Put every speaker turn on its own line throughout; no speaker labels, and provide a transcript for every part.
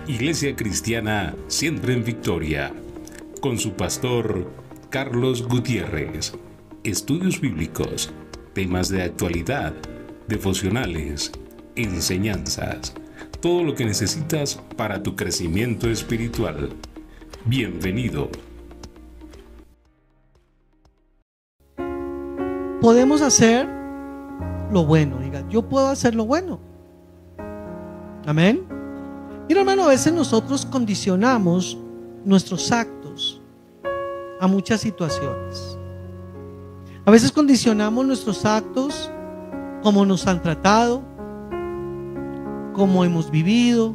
Iglesia Cristiana Siempre en Victoria, con su pastor Carlos Gutiérrez. Estudios bíblicos, temas de actualidad, devocionales, enseñanzas, todo lo que necesitas para tu crecimiento espiritual. Bienvenido.
Podemos hacer lo bueno. Diga, yo puedo hacer lo bueno. Amén. Mira, hermano, a veces nosotros condicionamos nuestros actos a muchas situaciones. A veces condicionamos nuestros actos como nos han tratado, como hemos vivido,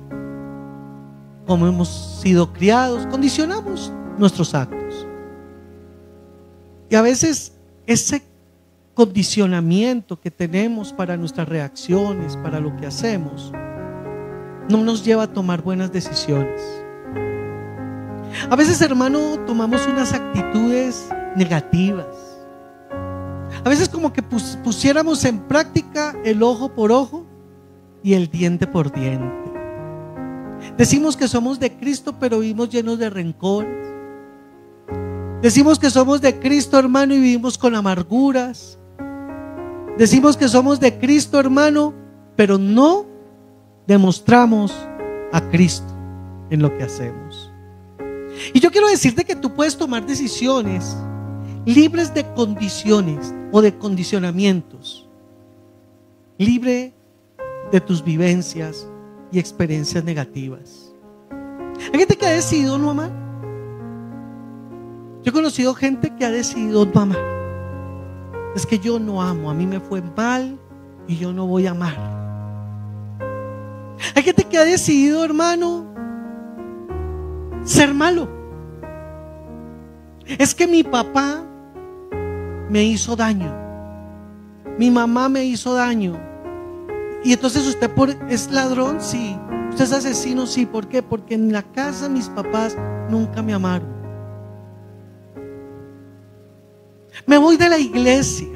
como hemos sido criados. Condicionamos nuestros actos. Y a veces ese condicionamiento que tenemos para nuestras reacciones, para lo que hacemos, no nos lleva a tomar buenas decisiones. A veces, hermano, tomamos unas actitudes negativas. A veces como que pusiéramos en práctica el ojo por ojo y el diente por diente. Decimos que somos de Cristo, pero vivimos llenos de rencores. Decimos que somos de Cristo, hermano, y vivimos con amarguras. Decimos que somos de Cristo, hermano, pero no demostramos a Cristo en lo que hacemos. Y yo quiero decirte que tú puedes tomar decisiones libres de condiciones o de condicionamientos, libre de tus vivencias y experiencias negativas. Hay gente que ha decidido no amar. Yo he conocido gente que ha decidido no amar. Es que yo no amo, a mí me fue mal y yo no voy a amar. Hay gente que ha decidido, hermano, ser malo. Es que mi papá me hizo daño, mi mamá me hizo daño, y entonces usted es ladrón, sí. Usted es asesino, sí. ¿Por qué? Porque en la casa mis papás nunca me amaron. Me voy de la iglesia.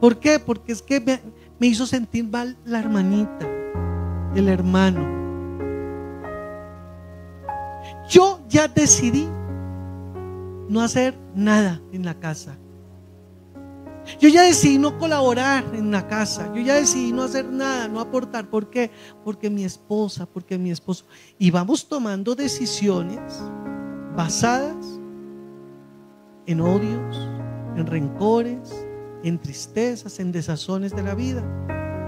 ¿Por qué? Porque es que me hizo sentir mal la hermanita, el hermano. Yo ya decidí no hacer nada en la casa. Yo ya decidí no colaborar en la casa. Yo ya decidí no hacer nada, no aportar. ¿Por qué? Porque mi esposa, porque mi esposo. Y vamos tomando decisiones basadas en odios, en rencores, en tristezas, en desazones de la vida.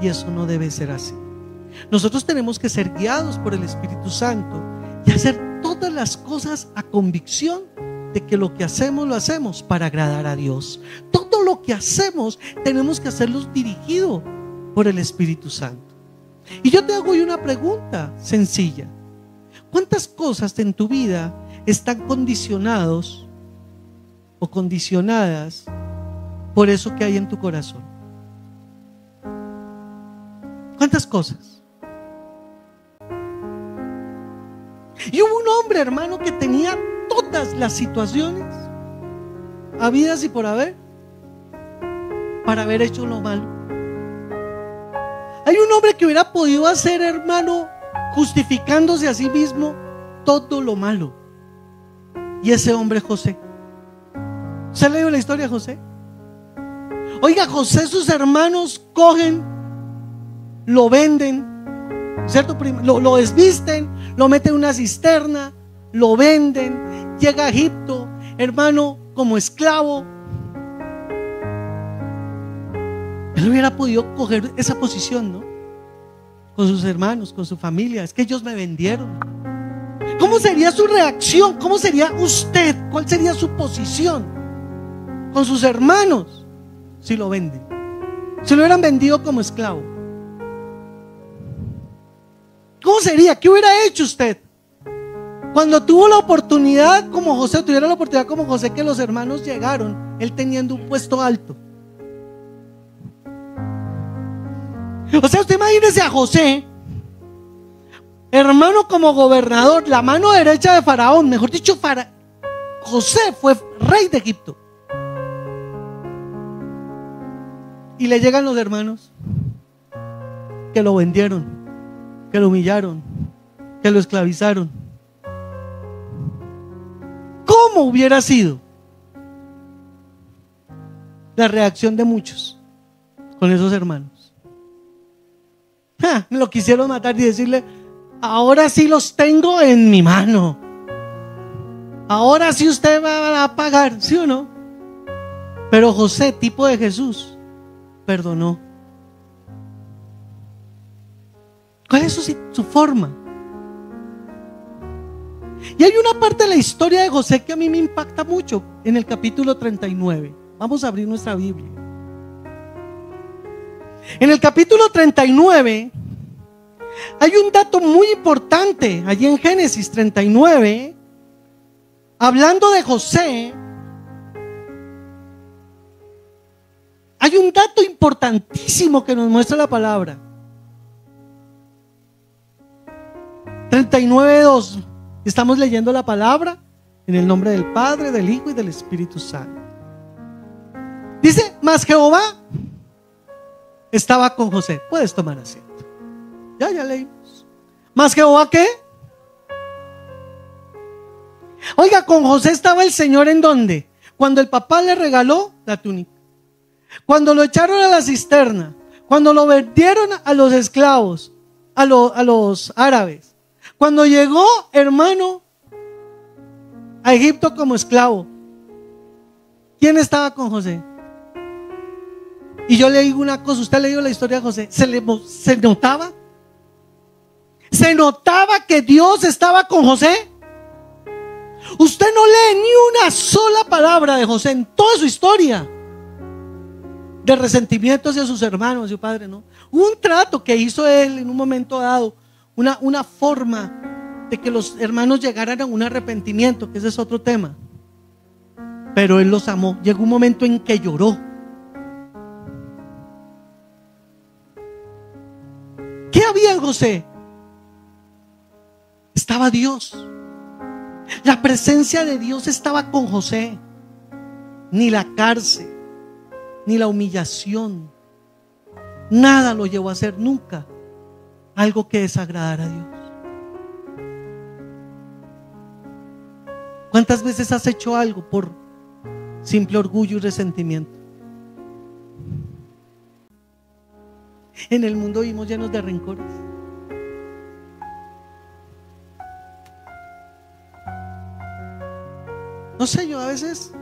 Y eso no debe ser así. Nosotros tenemos que ser guiados por el Espíritu Santo y hacer todas las cosas a convicción de que lo que hacemos lo hacemos para agradar a Dios. Todo lo que hacemos tenemos que hacerlo dirigido por el Espíritu Santo. Y yo te hago hoy una pregunta sencilla: ¿cuántas cosas en tu vida están condicionados o condicionadas por eso que hay en tu corazón? ¿Cuántas cosas? Y hubo un hombre, hermano, que tenía todas las situaciones habidas y por haber para haber hecho lo malo. Hay un hombre que hubiera podido hacer, hermano, justificándose a sí mismo todo lo malo, y ese hombre es José. ¿Usted ha leído la historia de José? Oiga, José, sus hermanos cogen, lo venden, ¿cierto? Lo desvisten, lo meten en una cisterna, lo venden, llega a Egipto, hermano, como esclavo. Él hubiera podido coger esa posición, ¿no? Con sus hermanos, con su familia. Es que ellos me vendieron. ¿Cómo sería su reacción? ¿Cómo sería usted? ¿Cuál sería su posición con sus hermanos si lo venden? Si lo hubieran vendido como esclavo, ¿cómo sería? ¿Qué hubiera hecho usted? Cuando tuvo la oportunidad como José, tuviera la oportunidad como José, que los hermanos llegaron, él teniendo un puesto alto. O sea, usted imagínese a José, hermano, como gobernador, la mano derecha de Faraón. Mejor dicho, José fue rey de Egipto. Y le llegan los hermanos que lo vendieron, que lo humillaron, que lo esclavizaron. ¿Cómo hubiera sido la reacción de muchos con esos hermanos? Lo quisieron matar y decirle: ahora sí los tengo en mi mano, ahora sí usted va a pagar, ¿sí o no? Pero José, tipo de Jesús, perdonó. ¿Cuál es su forma? Y hay una parte de la historia de José que a mí me impacta mucho, en el capítulo 39. Vamos a abrir nuestra Biblia. En el capítulo 39 hay un dato muy importante, allí en Génesis 39, hablando de José. Hay un dato importantísimo que nos muestra la palabra. 39:2. Estamos leyendo la palabra en el nombre del Padre, del Hijo y del Espíritu Santo. Dice: mas Jehová estaba con José. Puedes tomar asiento. Ya leímos. ¿Mas Jehová qué? Oiga, con José estaba el Señor, ¿en dónde? Cuando el papá le regaló la túnica, cuando lo echaron a la cisterna, cuando lo vendieron a los esclavos, a los árabes, cuando llegó, hermano, a Egipto como esclavo. ¿Quién estaba con José? Y yo le digo una cosa: usted ha leído la historia de José. ¿Se notaba? ¿Se notaba que Dios estaba con José? Usted no lee ni una sola palabra de José en toda su historia de resentimiento hacia sus hermanos y su padre, ¿no? Un trato que hizo él en un momento dado, una forma de que los hermanos llegaran a un arrepentimiento, que ese es otro tema. Pero él los amó. Llegó un momento en que lloró. ¿Qué había en José? Estaba Dios. La presencia de Dios estaba con José. Ni la cárcel, ni la humillación, nada lo llevó a hacer nunca algo que desagradara a Dios. ¿Cuántas veces has hecho algo por simple orgullo y resentimiento? En el mundo vivimos llenos de rencores. No sé, yo a veces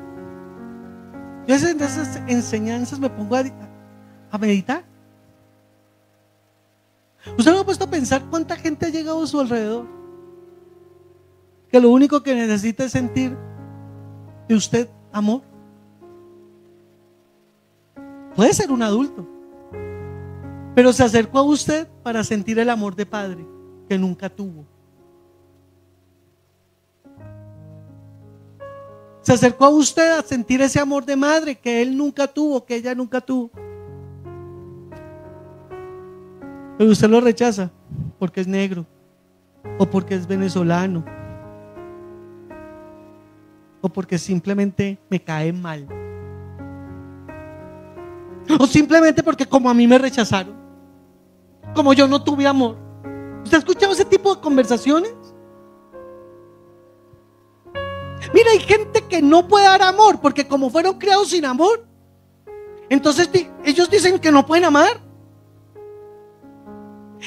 en esas enseñanzas me pongo a meditar. ¿Usted no ha puesto a pensar cuánta gente ha llegado a su alrededor, que lo único que necesita es sentir de usted amor? Puede ser un adulto, pero se acercó a usted para sentir el amor de padre que nunca tuvo. Se acercó a usted a sentir ese amor de madre que él nunca tuvo, que ella nunca tuvo. Pero usted lo rechaza porque es negro, o porque es venezolano, o porque simplemente me cae mal, o simplemente porque como a mí me rechazaron, como yo no tuve amor. ¿Usted ha escuchado ese tipo de conversaciones? Mira, hay gente que no puede dar amor porque como fueron criados sin amor, entonces ellos dicen que no pueden amar.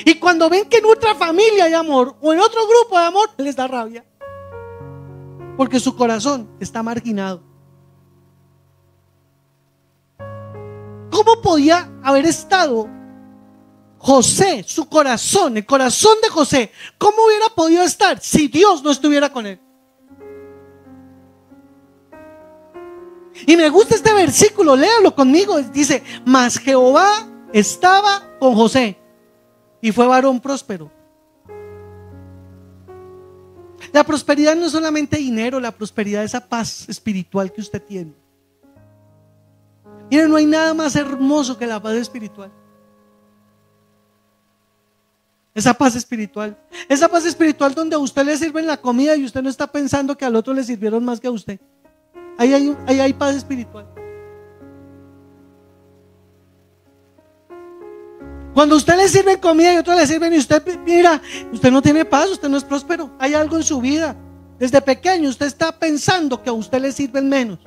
Y cuando ven que en otra familia hay amor o en otro grupo hay amor, les da rabia, porque su corazón está marginado. ¿Cómo podía haber estado José, su corazón, el corazón de José, cómo hubiera podido estar si Dios no estuviera con él? Y me gusta este versículo, léalo conmigo. Dice: mas Jehová estaba con José y fue varón próspero. La prosperidad no es solamente dinero, la prosperidad es esa paz espiritual que usted tiene. Miren, no hay nada más hermoso que la paz espiritual. Esa paz espiritual donde a usted le sirven la comida y usted no está pensando que al otro le sirvieron más que a usted. Ahí hay paz espiritual. Cuando usted le sirven comida y otros le sirven y usted mira, usted no tiene paz, usted no es próspero. Hay algo en su vida. Desde pequeño usted está pensando que a usted le sirven menos.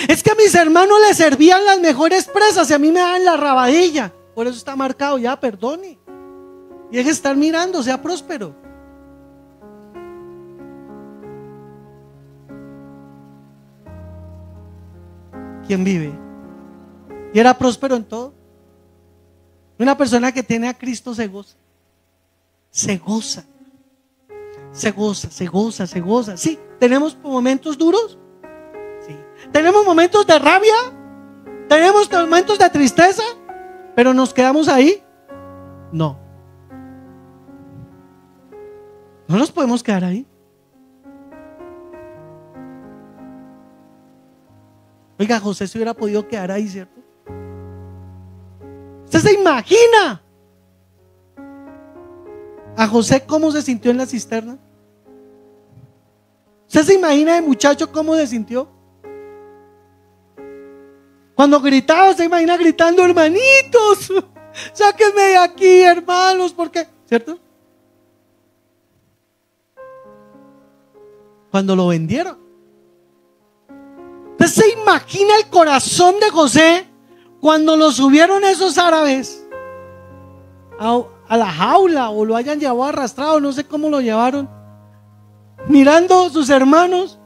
Es que a mis hermanos le servían las mejores presas y a mí me dan la rabadilla. Por eso está marcado, ya perdone. Y deje de estar mirando, sea próspero. ¿Quién vive? Y era próspero en todo. Una persona que tiene a Cristo se goza. Se goza. Se goza, se goza, se goza. Sí, tenemos momentos duros. Sí. Tenemos momentos de rabia. Tenemos momentos de tristeza. Pero nos quedamos ahí. No. No nos podemos quedar ahí. Oiga, José se hubiera podido quedar ahí, ¿cierto? ¿Usted se imagina a José cómo se sintió en la cisterna? ¿Usted se imagina el muchacho cómo se sintió? Cuando gritaba, se imagina gritando: hermanitos, sáquenme de aquí, hermanos, porque, ¿cierto? Cuando lo vendieron. ¿Usted se imagina el corazón de José cuando lo subieron esos árabes a la jaula o lo hayan llevado arrastrado, no sé cómo lo llevaron, mirando a sus hermanos?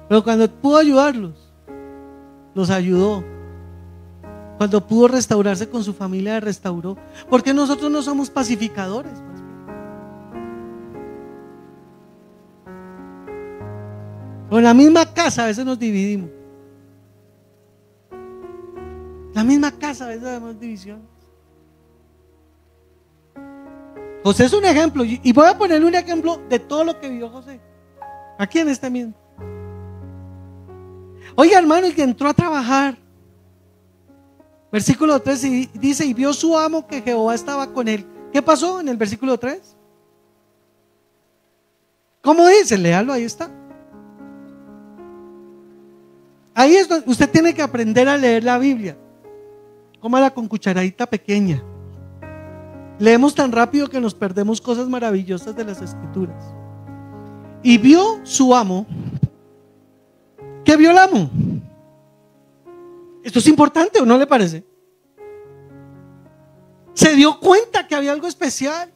Pero cuando pudo ayudarlos, los ayudó. Cuando pudo restaurarse con su familia, restauró. ¿Por qué nosotros no somos pacificadores? O en la misma casa a veces nos dividimos. La misma casa a veces hacemos divisiones. José es un ejemplo. Y voy a ponerle un ejemplo de todo lo que vivió José aquí en este mismo. Oiga, hermano, el que entró a trabajar, versículo 3 dice: y vio su amo que Jehová estaba con él. ¿Qué pasó en el versículo 3? ¿Cómo dice? Léalo, ahí está. Ahí es donde usted tiene que aprender a leer la Biblia. Cómala con cucharadita pequeña. Leemos tan rápido que nos perdemos cosas maravillosas de las Escrituras. Y vio su amo. ¿Qué vio el amo? Esto es importante, ¿o no le parece? Se dio cuenta que había algo especial.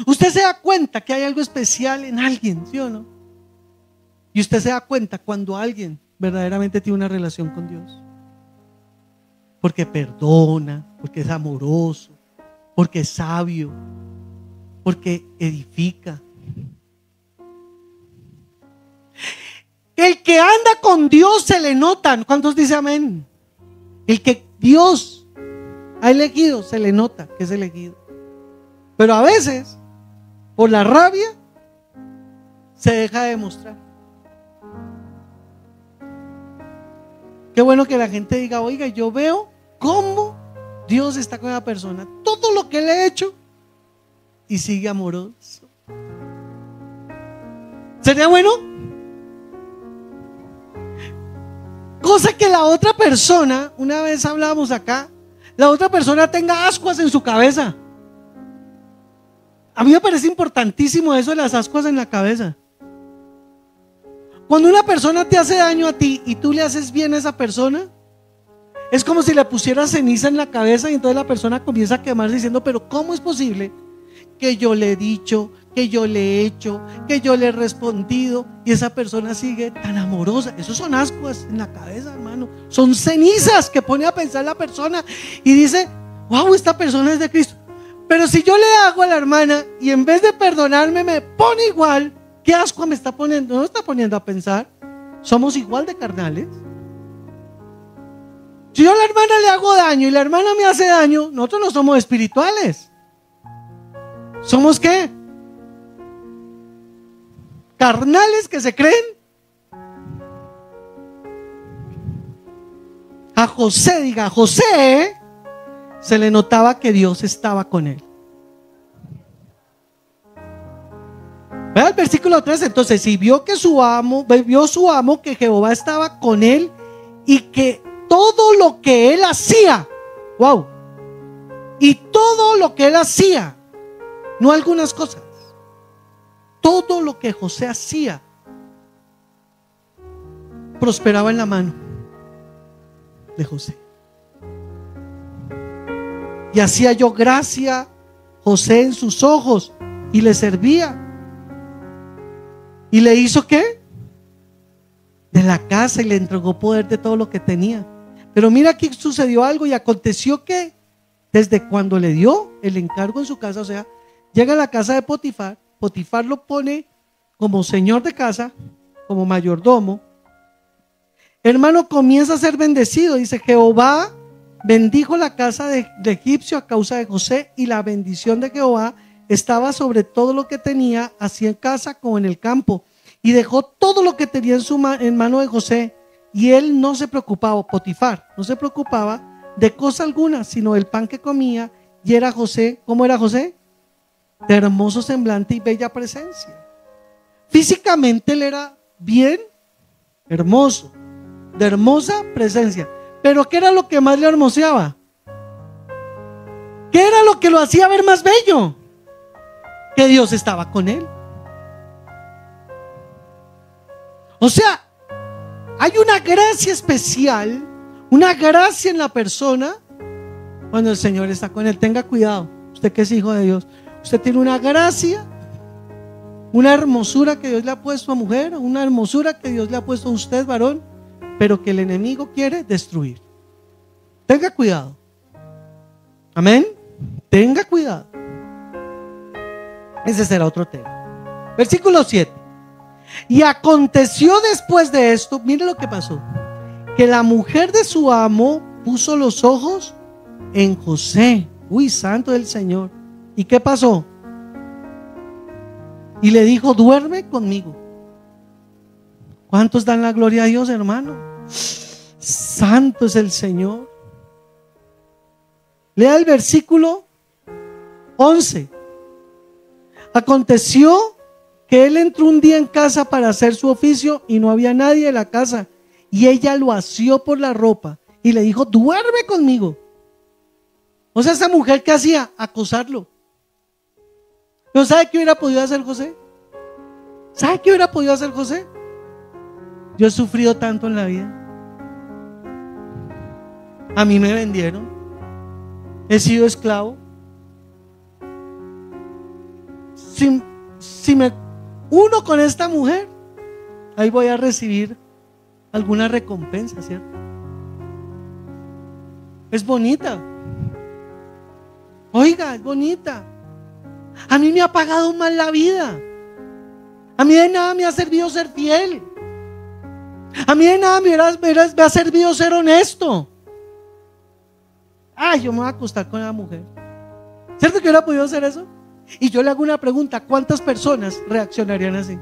Usted se da cuenta que hay algo especial en alguien, ¿sí o no? Y usted se da cuenta cuando alguien verdaderamente tiene una relación con Dios. Porque perdona, porque es amoroso, porque es sabio, porque edifica. El que anda con Dios se le notan. ¿Cuántos dicen amén? El que Dios ha elegido se le nota que es elegido. Pero a veces, por la rabia, se deja de mostrar. Qué bueno que la gente diga: oiga, yo veo cómo Dios está con la persona, todo lo que le he hecho, y sigue amoroso. ¿Sería bueno? Cosa que la otra persona, una vez hablábamos acá, la otra persona tenga ascuas en su cabeza. A mí me parece importantísimo eso de las ascuas en la cabeza. Cuando una persona te hace daño a ti y tú le haces bien a esa persona, es como si le pusieras ceniza en la cabeza y entonces la persona comienza a quemarse diciendo: pero ¿cómo es posible que yo le he dicho, que yo le he hecho, que yo le he respondido, y esa persona sigue tan amorosa? Esos son ascuas en la cabeza, hermano. Son cenizas que pone a pensar la persona y dice: wow, esta persona es de Cristo. Pero si yo le hago a la hermana y en vez de perdonarme me pone igual, ¿qué asco me está poniendo? No está poniendo a pensar. Somos igual de carnales. Si yo a la hermana le hago daño y la hermana me hace daño, nosotros no somos espirituales. ¿Somos qué? Carnales que se creen. A José, diga, a José se le notaba que Dios estaba con él. Vea el Versículo 3, entonces, si vio su amo que Jehová estaba con él y que todo lo que él hacía, wow, y todo lo que él hacía, no algunas cosas, todo lo que José hacía prosperaba en la mano de José. Y hacía yo gracia José en sus ojos y le servía. ¿Y le hizo qué? De la casa, y le entregó poder de todo lo que tenía. Pero mira aquí sucedió algo, y aconteció que desde cuando le dio el encargo en su casa, o sea, llega a la casa de Potifar, Potifar lo pone como señor de casa, como mayordomo. Hermano, comienza a ser bendecido. Dice: Jehová bendijo la casa de egipcio a causa de José, y la bendición de Jehová estaba sobre todo lo que tenía, así en casa como en el campo. Y dejó todo lo que tenía en mano de José, y él no se preocupaba, Potifar no se preocupaba de cosa alguna, sino del pan que comía. Y era José, ¿cómo era José? De hermoso semblante y bella presencia. Físicamente él era bien hermoso, de hermosa presencia. Pero ¿qué era lo que más le hermoseaba? ¿Qué era lo que lo hacía ver más bello? Que Dios estaba con él. O sea, hay una gracia especial, una gracia en la persona cuando el Señor está con él. Tenga cuidado, usted que es hijo de Dios, usted tiene una gracia, una hermosura que Dios le ha puesto a mujer, una hermosura que Dios le ha puesto a usted, varón, pero que el enemigo quiere destruir. Tenga cuidado. Amén. Tenga cuidado. Ese será otro tema. Versículo 7. Y aconteció después de esto, mire lo que pasó, que la mujer de su amo puso los ojos en José. Uy, santo del Señor. ¿Y qué pasó? Y le dijo: duerme conmigo. ¿Cuántos dan la gloria a Dios, hermano? Santo es el Señor. Lea el versículo 11. Aconteció que él entró un día en casa para hacer su oficio, y no había nadie en la casa, y ella lo asió por la ropa y le dijo: duerme conmigo. O sea, esa mujer, ¿qué hacía? Acosarlo. ¿Pero sabe qué hubiera podido hacer José? ¿Sabe qué hubiera podido hacer José? Yo he sufrido tanto en la vida. A mí me vendieron, he sido esclavo. Si me uno con esta mujer, ahí voy a recibir alguna recompensa, ¿cierto? Es bonita. Oiga, es bonita. A mí me ha pagado mal la vida. A mí de nada me ha servido ser fiel. A mí de nada me ha servido ser honesto. Ay, yo me voy a acostar con la mujer. ¿Cierto que hubiera podido hacer eso? Y yo le hago una pregunta: ¿cuántas personas reaccionarían así?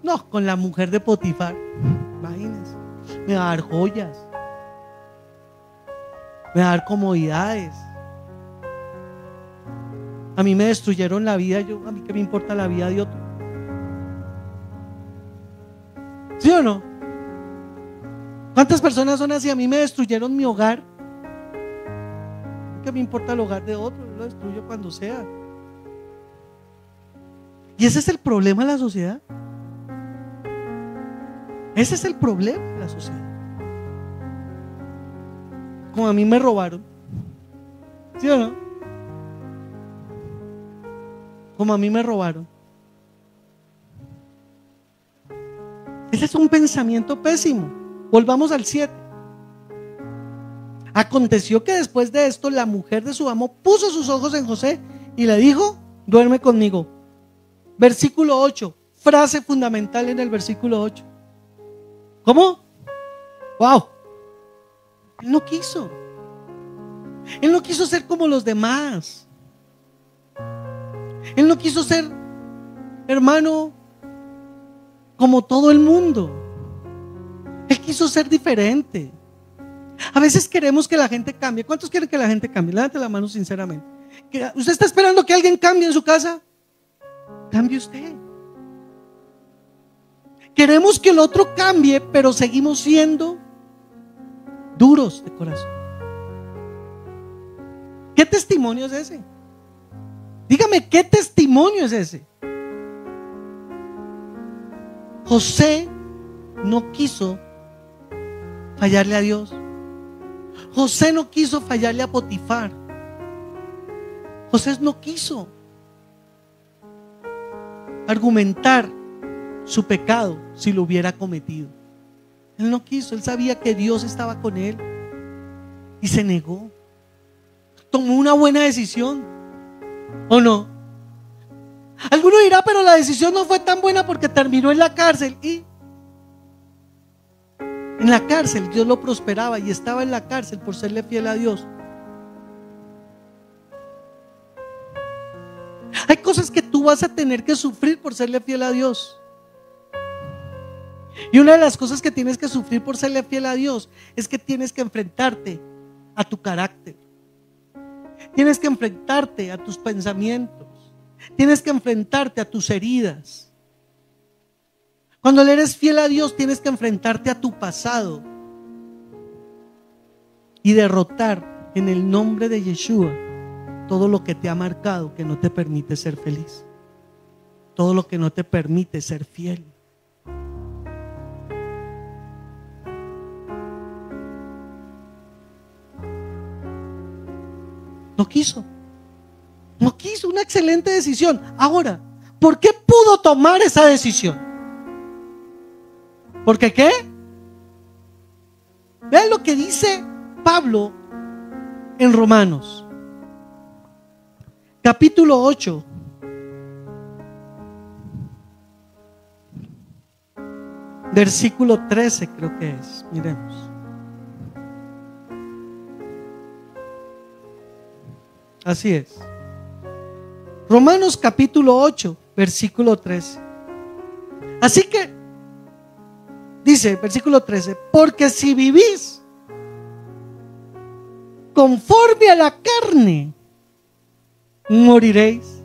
No, con la mujer de Potifar, imagínense, me va a dar joyas, me va a dar comodidades. A mí me destruyeron la vida, a mí qué me importa la vida de otro. ¿Sí o no? ¿Cuántas personas son así? A mí me destruyeron mi hogar. ¿Qué me importa el hogar de otro? Yo lo destruyo cuando sea. Y ese es el problema de la sociedad. Ese es el problema de la sociedad. Como a mí me robaron. ¿Sí o no? Como a mí me robaron. Ese es un pensamiento pésimo. Volvamos al 7. Aconteció que después de esto, la mujer de su amo puso sus ojos en José y le dijo: duerme conmigo. Versículo 8, frase fundamental en el versículo 8. ¿Cómo? Wow. Él no quiso. Él no quiso ser como los demás. Él no quiso ser, hermano, como todo el mundo. Él quiso ser diferente. A veces queremos que la gente cambie. ¿Cuántos quieren que la gente cambie? Levante la mano sinceramente. ¿Usted está esperando que alguien cambie en su casa? cambie usted. Queremos que el otro cambie, pero seguimos siendo duros de corazón. ¿Qué testimonio es ese? Dígame, ¿qué testimonio es ese? José no quiso fallarle a Dios. José no quiso fallarle a Potifar. José no quiso argumentar su pecado si lo hubiera cometido. Él no quiso, él sabía que Dios estaba con él y se negó. Tomó una buena decisión, ¿o no? Alguno dirá, pero la decisión no fue tan buena porque terminó en la cárcel. Y en la cárcel Dios lo prosperaba y estaba en la cárcel por serle fiel a Dios. Hay cosas que tú vas a tener que sufrir por serle fiel a Dios. Y una de las cosas que tienes que sufrir por serle fiel a Dios es que tienes que enfrentarte a tu carácter. Tienes que enfrentarte a tus pensamientos. Tienes que enfrentarte a tus heridas. Cuando le eres fiel a Dios, tienes que enfrentarte a tu pasado y derrotar en el nombre de Yeshua todo lo que te ha marcado, que no te permite ser feliz, todo lo que no te permite ser fiel. No quiso, una excelente decisión. Ahora, ¿por qué pudo tomar esa decisión? ¿Porque qué? Vean lo que dice Pablo en Romanos, capítulo 8, versículo 13, creo que es. Miremos. Así es. Romanos capítulo 8, versículo 13. Así que dice, versículo 13: porque si vivís conforme a la carne, moriréis.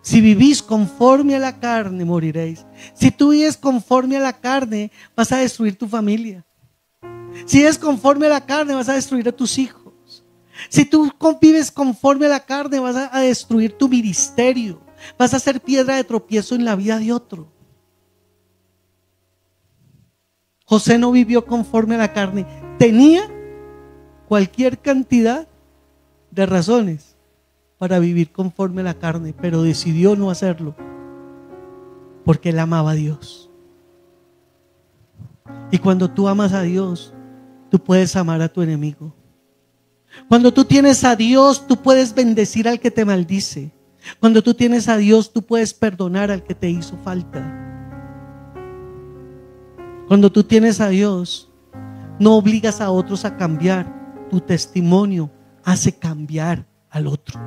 Si vivís conforme a la carne, moriréis. Si tú vives conforme a la carne, vas a destruir tu familia. Si es conforme a la carne, vas a destruir a tus hijos. Si tú vives conforme a la carne, vas a destruir tu ministerio. Vas a ser piedra de tropiezo en la vida de otro. José no vivió conforme a la carne. Tenía cualquier cantidad de razones para vivir conforme a la carne, pero decidió no hacerlo porque él amaba a Dios. Y cuando tú amas a Dios, tú puedes amar a tu enemigo. Cuando tú tienes a Dios, tú puedes bendecir al que te maldice. Cuando tú tienes a Dios, tú puedes perdonar al que te hizo falta. Cuando tú tienes a Dios, no obligas a otros a cambiar. Tu testimonio hace cambiar al otro.